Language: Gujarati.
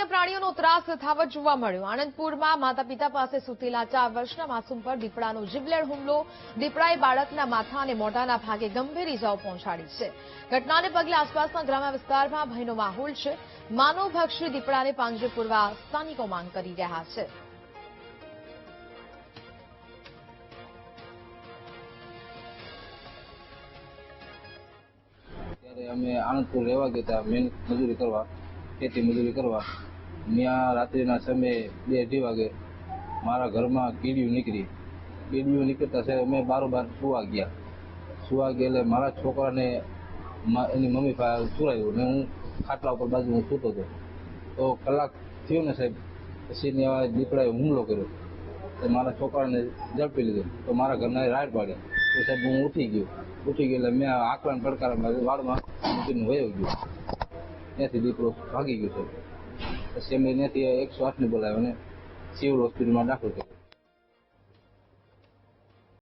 વન્ય પ્રાણીઓનો ત્રાસ યથાવત જોવા મળ્યો। આણંદપુરમાં માતા પિતા પાસે સૂતેલા 4 વર્ષના માસૂમ પર દીપડાનો જીવલેણ હુમલો। દીપડાએ બાળકના માથા અને મોઢાના ભાગે ગંભીર ઇજાઓ પહોંચાડી છે। ઘટનાને પગલે આસપાસના ગ્રામ્ય વિસ્તારમાં ભયનો માહોલ છે। માનવભક્ષી દીપડાને પાંજરે પૂરવા સ્થાનિકો માંગ કરી રહ્યા છે। અમે આણંદપુર રહેવા ગયા હતા મજૂરી કરવા, ખેતી મજૂરી કરવા। ત્યાં રાત્રિના સમયે 2-2:30 વાગે મારા ઘરમાં કીડીઓ નીકળતા છે। અમે બારોબાર સુવા ગયા એટલે મારા છોકરાને એની મમ્મી પાસે સુરાયો ને હું ખાટલા ઉપર બાજુ હું સૂતો હતો। તો કલાક થયો ને સાહેબ, પછી દીપડાએ હુમલો કર્યો તો મારા છોકરાને ઝડપી લીધો। તો મારા ઘરના રાડ પાડ્યા તો સાહેબ હું ઉઠી ગયો એટલે મેં આકલાને પડકારા વાડમાં મૂકીને વયો ગયો। ત્યાંથી દીપડો ભાગી ગયો છે। પછી અમે ત્યાંથી 108ને બોલાવ્યો અને સિવિલ હોસ્પિટલમાં દાખલ કર્યો।